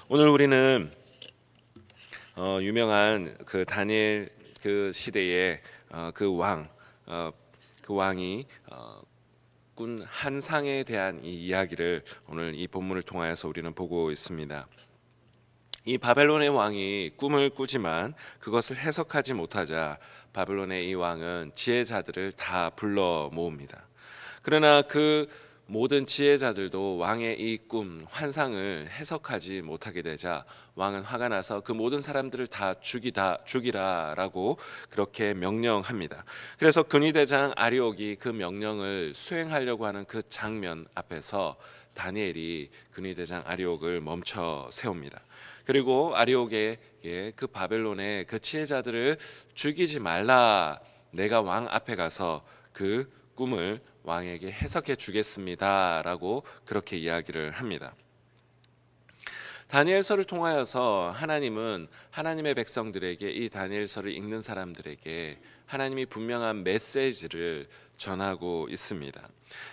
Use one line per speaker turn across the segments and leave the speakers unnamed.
오늘 우리는 유명한 그 다니엘 그 시대의 그 왕, 그 왕이 꾼 한상에 대한 이 이야기를 오늘 이 본문을 통하여서 우리는 보고 있습니다. 이 바벨론의 왕이 꿈을 꾸지만 그것을 해석하지 못하자 바벨론의 이 왕은 지혜자들을 다 불러 모읍니다. 그러나 그 모든 지혜자들도 왕의 이 꿈, 환상을 해석하지 못하게 되자 왕은 화가 나서 그 모든 사람들을 다 죽이라라고 그렇게 명령합니다. 그래서 근위대장 아리옥이 그 명령을 수행하려고 하는 그 장면 앞에서 다니엘이 근위대장 아리옥을 멈춰 세웁니다. 그리고 아리옥에게 그 바벨론의 그 지혜자들을 죽이지 말라, 내가 왕 앞에 가서 그 꿈을 왕에게 해석해 주겠습니다라고 그렇게 이야기를 합니다. 다니엘서를 통하여서 하나님은 하나님의 백성들에게, 이 다니엘서를 읽는 사람들에게 하나님이 분명한 메시지를 전하고 있습니다.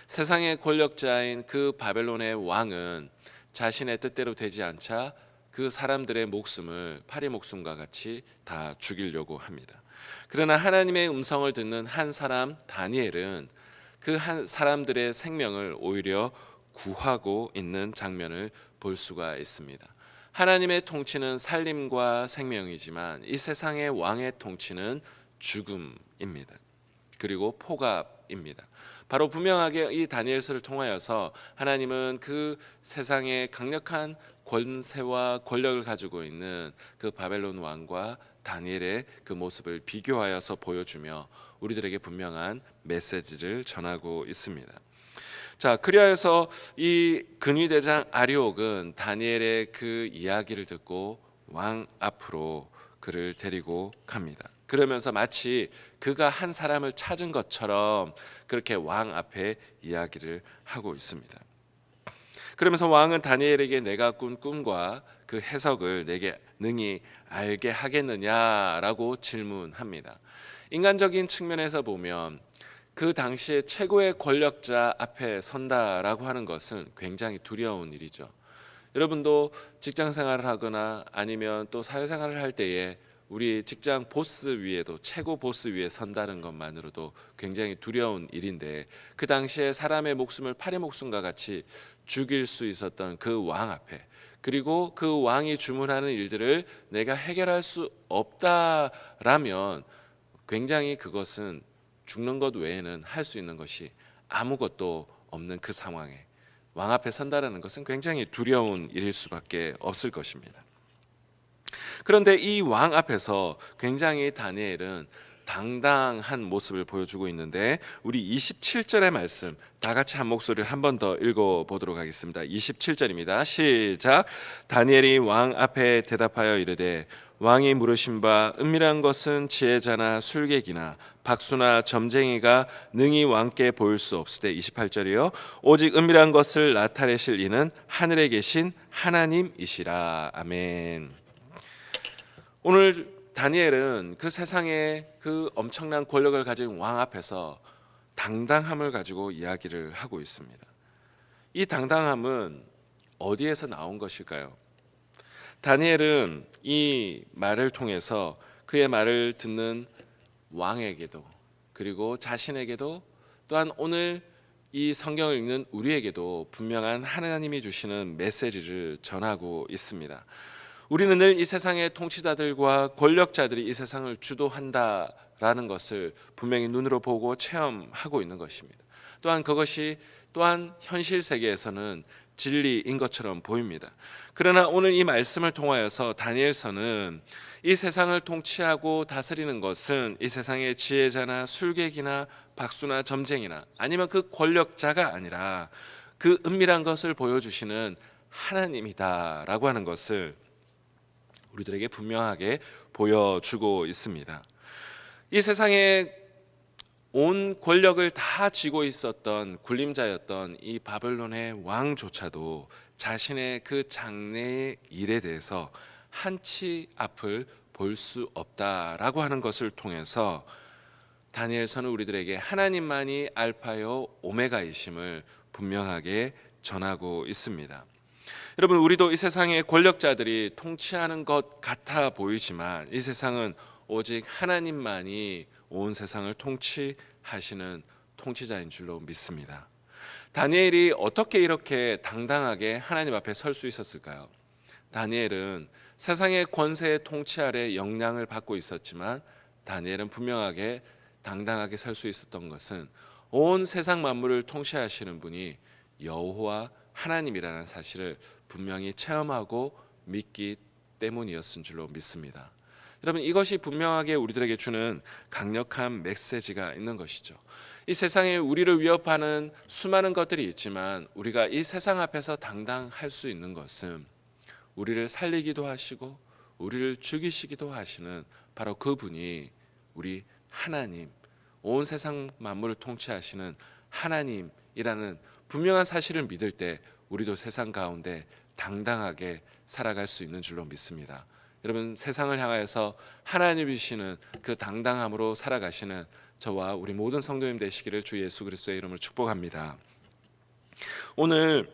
세상의 권력자인 그 바벨론의 왕은 자신의 뜻대로 되지 않자 그 사람들의 목숨을 파리 목숨과 같이 다 죽이려고 합니다. 그러나 하나님의 음성을 듣는 한 사람 다니엘은 그 한 사람들의 생명을 오히려 구하고 있는 장면을 볼 수가 있습니다. 하나님의 통치는 살림과 생명이지만 이 세상의 왕의 통치는 죽음입니다. 그리고 포갑입니다. 바로 분명하게 이 다니엘서를 통하여서 하나님은 그 세상의 강력한 권세와 권력을 가지고 있는 그 바벨론 왕과 다니엘의 그 모습을 비교하여서 보여주며 우리들에게 분명한 메시지를 전하고 있습니다. 자, 그리하여서 이 근위대장 아리옥은 다니엘의 그 이야기를 듣고 왕 앞으로 그를 데리고 갑니다. 그러면서 마치 그가 한 사람을 찾은 것처럼 그렇게 왕 앞에 이야기를 하고 있습니다. 그러면서 왕은 다니엘에게 내가 꾼 꿈과 그 해석을 내게 능히 알게 하겠느냐라고 질문합니다. 인간적인 측면에서 보면 그 당시에 최고의 권력자 앞에 선다라고 하는 것은 굉장히 두려운 일이죠. 여러분도 직장 생활을 하거나 아니면 또 사회생활을 할 때에 우리 직장 보스 위에도, 최고 보스 위에 선다는 것만으로도 굉장히 두려운 일인데, 그 당시에 사람의 목숨을 파리 목숨과 같이 죽일 수 있었던 그 왕 앞에, 그리고 그 왕이 주문하는 일들을 내가 해결할 수 없다라면 굉장히 그것은 죽는 것 외에는 할 수 있는 것이 아무것도 없는 그 상황에 왕 앞에 선다라는 것은 굉장히 두려운 일일 수밖에 없을 것입니다. 그런데 이 왕 앞에서 굉장히 다니엘은 당당한 모습을 보여주고 있는데, 우리 27절의 말씀 다 같이 한 목소리를 한 번 더 읽어보도록 하겠습니다. 27절입니다. 시작. 다니엘이 왕 앞에 대답하여 이르되 왕이 물으신 바 은밀한 것은 지혜자나 술객이나 박수나 점쟁이가 능히 왕께 보일 수 없으되, 28절이요, 오직 은밀한 것을 나타내실 이는 하늘에 계신 하나님이시라. 아멘. 오늘 다니엘은 그 세상의 그 엄청난 권력을 가진 왕 앞에서 당당함을 가지고 이야기를 하고 있습니다. 이 당당함은 어디에서 나온 것일까요? 다니엘은 이 말을 통해서 그의 말을 듣는 왕에게도, 그리고 자신에게도, 또한 오늘 이 성경을 읽는 우리에게도 분명한 하나님이 주시는 메시지를 전하고 있습니다. 우리는 늘 이 세상의 통치자들과 권력자들이 이 세상을 주도한다라는 것을 분명히 눈으로 보고 체험하고 있는 것입니다. 또한 그것이 또한 현실 세계에서는 진리인 것처럼 보입니다. 그러나 오늘 이 말씀을 통하여서 다니엘서는 이 세상을 통치하고 다스리는 것은 이 세상의 지혜자나 술객이나 박수나 점쟁이나 아니면 그 권력자가 아니라 그 은밀한 것을 보여주시는 하나님이다라고 하는 것을 우리들에게 분명하게 보여주고 있습니다. 이 세상에 온 권력을 다 쥐고 있었던 군림자였던 이 바벨론의 왕조차도 자신의 그 장래의 일에 대해서 한치 앞을 볼 수 없다라고 하는 것을 통해서 다니엘서는 우리들에게 하나님만이 알파요 오메가이심을 분명하게 전하고 있습니다. 여러분, 우리도 이 세상의 권력자들이 통치하는 것 같아 보이지만 이 세상은 오직 하나님만이 온 세상을 통치하시는 통치자인 줄로 믿습니다. 다니엘이 어떻게 이렇게 당당하게 하나님 앞에 설 수 있었을까요? 다니엘은 세상의 권세의 통치 아래 영향을 받고 있었지만 다니엘은 분명하게 당당하게 설 수 있었던 것은 온 세상 만물을 통치하시는 분이 여호와 하나님이라는 사실을 분명히 체험하고 믿기 때문이었은 줄로 믿습니다. 여러분, 이것이 분명하게 우리들에게 주는 강력한 메시지가 있는 것이죠. 이 세상에 우리를 위협하는 수많은 것들이 있지만 우리가 이 세상 앞에서 당당할 수 있는 것은 우리를 살리기도 하시고 우리를 죽이시기도 하시는 바로 그분이 우리 하나님, 온 세상 만물을 통치하시는 하나님이라는 분명한 사실을 믿을 때 우리도 세상 가운데 당당하게 살아갈 수 있는 줄로 믿습니다. 여러분, 세상을 향하여서 하나님이시는 그 당당함으로 살아가시는 저와 우리 모든 성도님 되시기를 주 예수 그리스도의 이름으로 축복합니다. 오늘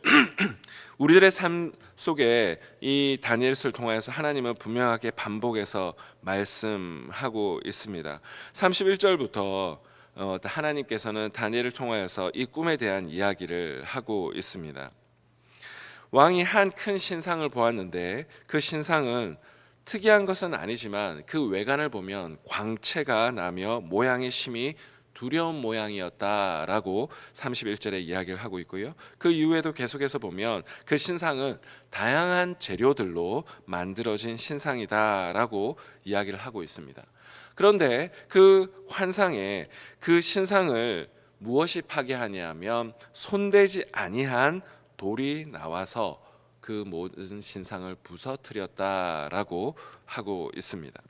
우리들의 삶 속에 이 다니엘서를 통하여서 하나님은 분명하게 반복해서 말씀하고 있습니다. 31절부터 하나님께서는 다니엘을 통하여서 이 꿈에 대한 이야기를 하고 있습니다. 왕이 한 큰 신상을 보았는데 그 신상은 특이한 것은 아니지만 그 외관을 보면 광채가 나며 모양이 심히 두려운 모양이었다라고 31절에 이야기를 하고 있고요. 그 이후에도 계속해서 보면 그 신상은 다양한 재료들로 만들어진 신상이다라고 이야기를 하고 있습니다. 그런데 그 환상에 그 신상을 무엇이 파괴하냐면 손대지 아니한 돌이 나와서 그 모든 신상을 부서뜨렸다라고 하고 있습니다.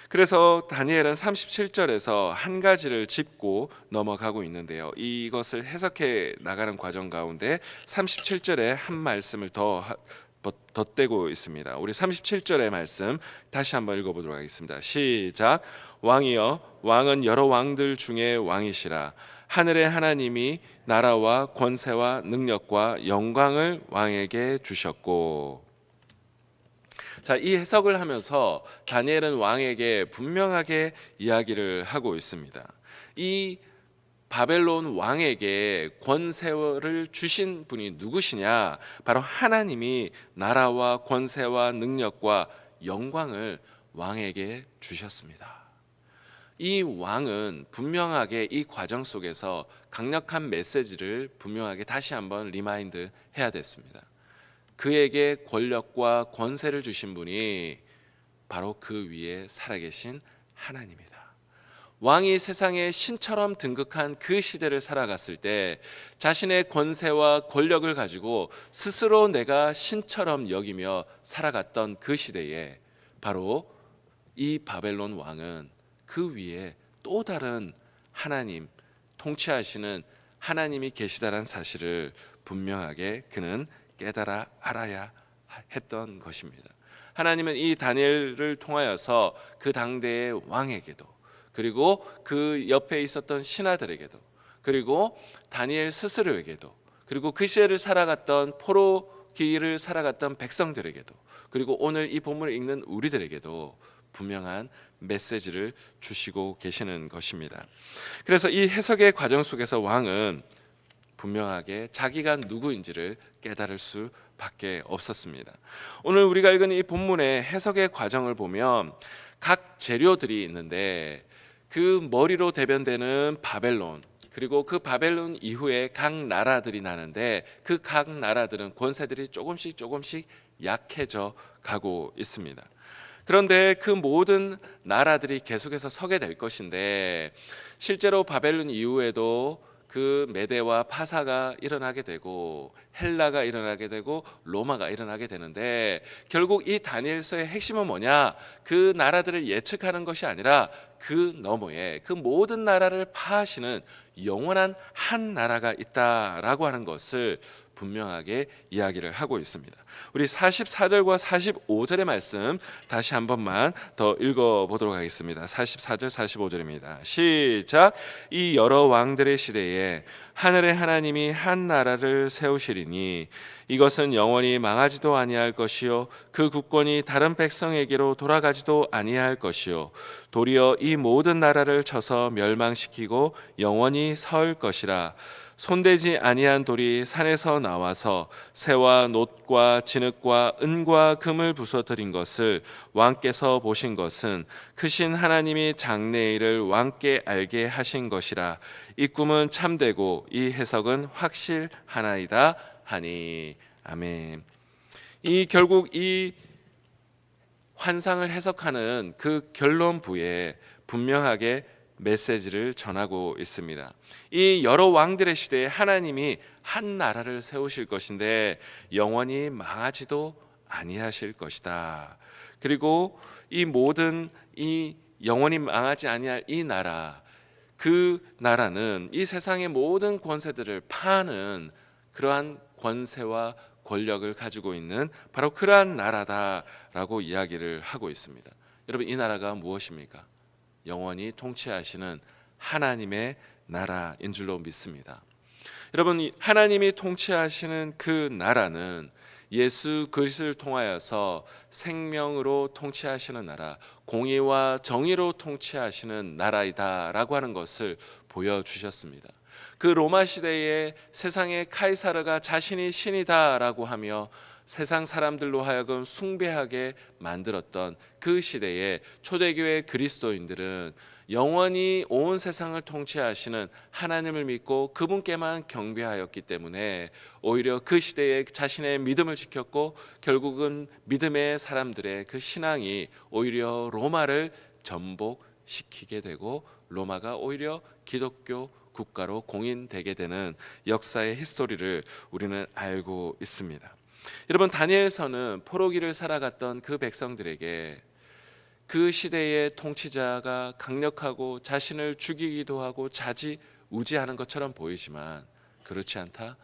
그래서 다니엘은 37절에서 한 가지를 짚고 넘어가고 있는데요. 이것을 해석해 나가는 과정 가운데 37절에 한 말씀을 더 덧대고 있습니다. 우리 37절의 말씀 다시 한번 읽어보도록 하겠습니다. 시작. 왕이여, 왕은 여러 왕들 중에 왕이시라. 하늘의 하나님이 나라와 권세와 능력과 영광을 왕에게 주셨고. 자, 이 해석을 하면서 다니엘은 왕에게 분명하게 이야기를 하고 있습니다. 이 바벨론 왕에게 권세를 주신 분이 누구시냐? 바로 하나님이 나라와 권세와 능력과 영광을 왕에게 주셨습니다. 이 왕은 분명하게 이 과정 속에서 강력한 메시지를 분명하게 다시 한번 리마인드 해야 됐습니다. 그에게 권력과 권세를 주신 분이 바로 그 위에 살아계신 하나님이다. 왕이 세상에 신처럼 등극한 그 시대를 살아갔을 때 자신의 권세와 권력을 가지고 스스로 내가 신처럼 여기며 살아갔던 그 시대에 바로 이 바벨론 왕은 그 위에 또 다른 하나님, 통치하시는 하나님이 계시다는 사실을 분명하게 그는 깨달아 알아야 했던 것입니다. 하나님은 이 다니엘을 통하여서 그 당대의 왕에게도, 그리고 그 옆에 있었던 신하들에게도, 그리고 다니엘 스스로에게도, 그리고 그 시대를 살아갔던 포로기를 살아갔던 백성들에게도, 그리고 오늘 이 본문을 읽는 우리들에게도 분명한 메시지를 주시고 계시는 것입니다. 그래서 이 해석의 과정 속에서 왕은 분명하게 자기가 누구인지를 깨달을 수밖에 없었습니다. 오늘 우리가 읽은 이 본문의 해석의 과정을 보면 각 재료들이 있는데 그 머리로 대변되는 바벨론, 그리고 그 바벨론 이후에 각 나라들이 나는데 그 각 나라들은 권세들이 조금씩 약해져 가고 있습니다. 그런데 그 모든 나라들이 계속해서 서게 될 것인데 실제로 바벨론 이후에도 그 메대와 파사가 일어나게 되고 헬라가 일어나게 되고 로마가 일어나게 되는데 결국 이 다니엘서의 핵심은 뭐냐? 그 나라들을 예측하는 것이 아니라 그 너머에 그 모든 나라를 파하시는 영원한 한 나라가 있다라고 하는 것을 분명하게 이야기를 하고 있습니다. 우리 44절과 45절의 말씀 다시 한 번만 더 읽어보도록 하겠습니다. 44절 45절입니다. 시작. 이 여러 왕들의 시대에 하늘의 하나님이 한 나라를 세우시리니 이것은 영원히 망하지도 아니할 것이요 그 국권이 다른 백성에게로 돌아가지도 아니할 것이요 도리어 이 모든 나라를 쳐서 멸망시키고 영원히 설 것이라. 손대지 아니한 돌이 산에서 나와서 새와 놋과 진흙과 은과 금을 부숴뜨린 것을 왕께서 보신 것은 크신 하나님이 장래일을 왕께 알게 하신 것이라. 이 꿈은 참되고 이 해석은 확실하나이다 하니. 아멘. 이 결국 이 환상을 해석하는 그 결론부에 분명하게 메시지를 전하고 있습니다. 이 여러 왕들의 시대에 하나님이 한 나라를 세우실 것인데 영원히 망하지도 아니하실 것이다. 그리고 이 모든 이 영원히 망하지 아니할 이 나라, 그 나라는 이 세상의 모든 권세들을 파는 그러한 권세와 권력을 가지고 있는 바로 그러한 나라다라고 이야기를 하고 있습니다. 여러분, 이 나라가 무엇입니까? 영원히 통치하시는 하나님의 나라인 줄로 믿습니다. 여러분, 하나님이 통치하시는 그 나라는 예수 그리스도를 통하여서 생명으로 통치하시는 나라, 공의와 정의로 통치하시는 나라이다라고 하는 것을 보여주셨습니다. 그 로마 시대에 세상의 카이사르가 자신이 신이다라고 하며 세상 사람들로 하여금 숭배하게 만들었던 그 시대에 초대교회 그리스도인들은 영원히 온 세상을 통치하시는 하나님을 믿고 그분께만 경배하였기 때문에 오히려 그 시대에 자신의 믿음을 지켰고 결국은 믿음의 사람들의 그 신앙이 오히려 로마를 전복시키게 되고 로마가 오히려 기독교 국가로 공인되게 되는 역사의 히스토리를 우리는 알고 있습니다. 여러분, 다니엘서는 포로기를 살아갔던 그 백성들에게 그 시대의 통치자가 강력하고 자신을 죽이기도 하고 좌지우지하는 것처럼 보이지만 그렇지 않다.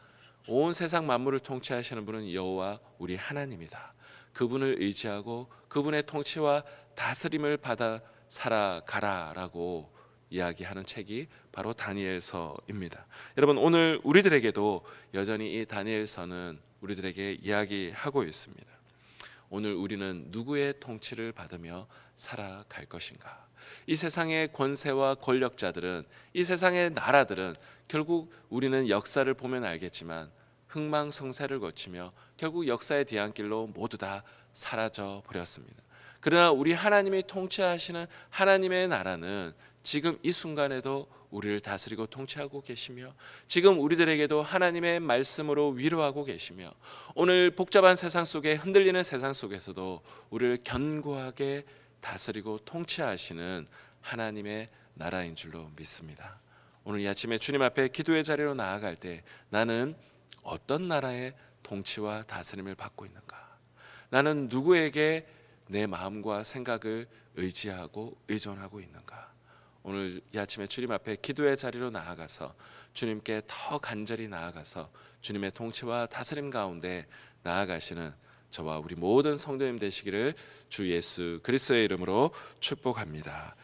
온 세상 만물을 통치하시는 분은 여호와 우리 하나님이다. 그분을 의지하고 그분의 통치와 다스림을 받아 살아가라라고 이야기하는 책이 바로 다니엘서입니다. 여러분, 오늘 우리들에게도 여전히 이 다니엘서는 우리들에게 이야기하고 있습니다. 오늘 우리는 누구의 통치를 받으며 살아갈 것인가? 이 세상의 권세와 권력자들은, 이 세상의 나라들은 결국 우리는 역사를 보면 알겠지만 흥망성쇠를 거치며 결국 역사의 뒤안길로 모두 다 사라져 버렸습니다. 그러나 우리 하나님이 통치하시는 하나님의 나라는 지금 이 순간에도 우리를 다스리고 통치하고 계시며 지금 우리들에게도 하나님의 말씀으로 위로하고 계시며 오늘 복잡한 세상 속에 흔들리는 세상 속에서도 우리를 견고하게 다스리고 통치하시는 하나님의 나라인 줄로 믿습니다. 오늘 이 아침에 주님 앞에 기도의 자리로 나아갈 때 나는 어떤 나라의 통치와 다스림을 받고 있는가? 나는 누구에게 내 마음과 생각을 의지하고 의존하고 있는가? 오늘 이 아침에 주님 앞에 기도의 자리로 나아가서 주님께 더 간절히 나아가서 주님의 통치와 다스림 가운데 나아가시는 저와 우리 모든 성도님 되시기를 주 예수 그리스도의 이름으로 축복합니다.